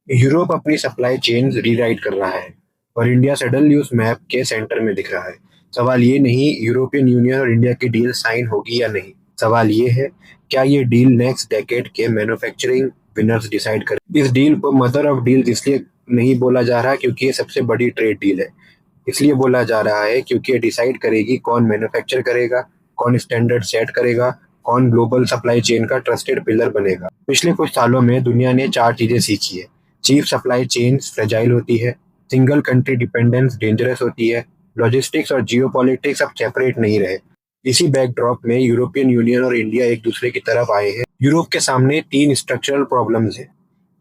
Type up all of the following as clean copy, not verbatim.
Europe अपनी supply chain rewrite कर रहा है और इंडिया सडनली उस मैप के सेंटर में दिख रहा है। सवाल ये नहीं यूरोपियन यूनियन और इंडिया की डील साइन होगी या नहीं। सवाल ये है, क्या ये डील नेक्स्ट डेकेड के मैन्युफैक्चरिंग विनर्स डिसाइड कर। इस डील को मदर ऑफ डील्स इसलिए नहीं बोला जा रहा क्योंकि ये सबसे बड़ी ट्रेड डील है। इसलिए बोला जा रहा है क्योंकि ये डिसाइड करेगी कौन मैन्युफैक्चर करेगा, कौन स्टैंडर्ड सेट करेगा, कौन ग्लोबल सप्लाई चेन का ट्रस्टेड पिलर बनेगा। पिछले कुछ सालों में दुनिया ने चार चीजें सीखी है। चीप सप्लाई चेन्स फ्रेजाइल होती है, सिंगल कंट्री डिपेंडेंस डेंजरस होती है, लॉजिस्टिक्स और जियोपॉलिटिक्स अब सेपरेट नहीं रहे। इसी बैकड्रॉप में यूरोपियन यूनियन और इंडिया एक दूसरे की तरफ आए हैं। यूरोप के सामने तीन स्ट्रक्चरल प्रॉब्लम्स हैं।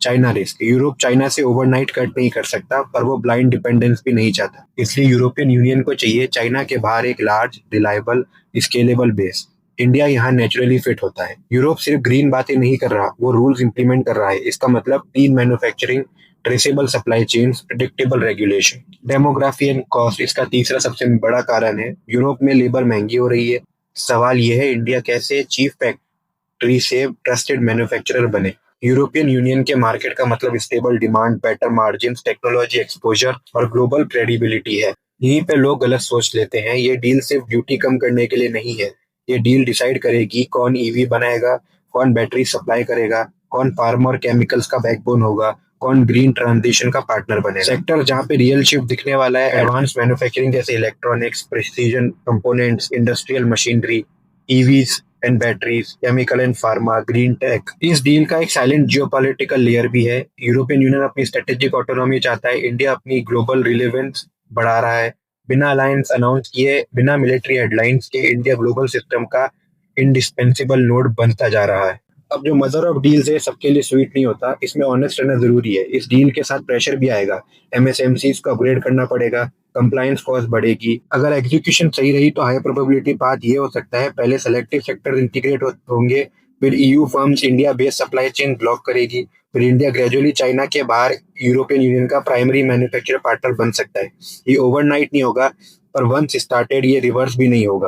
चाइना रिस्क, यूरोप चाइना से ओवरनाइट कट नहीं कर सकता, पर वो ब्लाइंड डिपेंडेंस भी नहीं चाहता। इसलिए यूरोपियन यूनियन को चाहिए चाइना के बाहर एक large reliable scalable base. India यहाँ नेचुरली फिट होता है। यूरोप सिर्फ ग्रीन बातें नहीं कर रहा, वो रूल्स इंप्लीमेंट कर रहा है। इसका मतलब clean manufacturing, traceable supply chains, predictable regulation. Demography and cost इसका तीसरा सबसे बड़ा कारण है। यूरोप में लेबर महंगी हो रही है। सवाल यह है, इंडिया कैसे चीफ फैक्ट्री से ट्रस्टेड मैन्युफैक्चरर बने। यूरोपियन यूनियन के मार्केट का मतलब stable demand, better margin, technology exposure और ग्लोबल क्रेडिबिलिटी है। यहीं पे लोग गलत सोच लेते हैं। ये डील सिर्फ ड्यूटी कम करने के लिए नहीं है। ये डील डिसाइड करेगी कौन ईवी बनाएगा, कौन बैटरी सप्लाई करेगा, कौन फार्म और केमिकल्स का बैकबोन होगा, कौन ग्रीन ट्रांजिशन का पार्टनर बनेगा। सेक्टर जहाँ पे रियल शिफ्ट दिखने वाला है, एडवांस मैन्युफैक्चरिंग जैसे electronics, precision components, industrial machinery, EVs and batteries, chemical and pharma, green tech. इस डील का एक साइलेंट जियोपॉलिटिकल लेयर भी है। यूरोपियन यूनियन अपनी स्ट्रेटेजिक ऑटोनॉमी चाहता है, इंडिया अपनी ग्लोबल रिलेवेंस बढ़ा रहा है। बिना अलायंस अनाउंस किए, बिना मिलिट्री हेडलाइंस के इंडिया ग्लोबल सिस्टम का इंडिस्पेंसिबल नोड बनता जा रहा है। अब जो मदर ऑफ डील्स है सबके लिए स्वीट नहीं होता, इसमें ऑनेस्ट रहना जरूरी है। इस डील के साथ प्रेशर भी आएगा। एमएसएमसीज को अपग्रेड करना पड़ेगा, कंप्लायंस कॉस्ट बढ़ेगी। अगर एग्जीक्यूशन सही रही तो हाई प्रोबेबिलिटी पाथ ये हो सकता है, पहले सेलेक्टिव सेक्टर इंटीग्रेट होंगे, फिर EU firms India based supply chain block करेगी, फिर इंडिया ग्रेजुअली चाइना के बाहर यूरोपियन यूनियन का प्राइमरी मैन्युफैक्चरर पार्टनर बन सकता है। ये ओवरनाइट नहीं होगा, पर वंस स्टार्टेड ये रिवर्स भी नहीं होगा।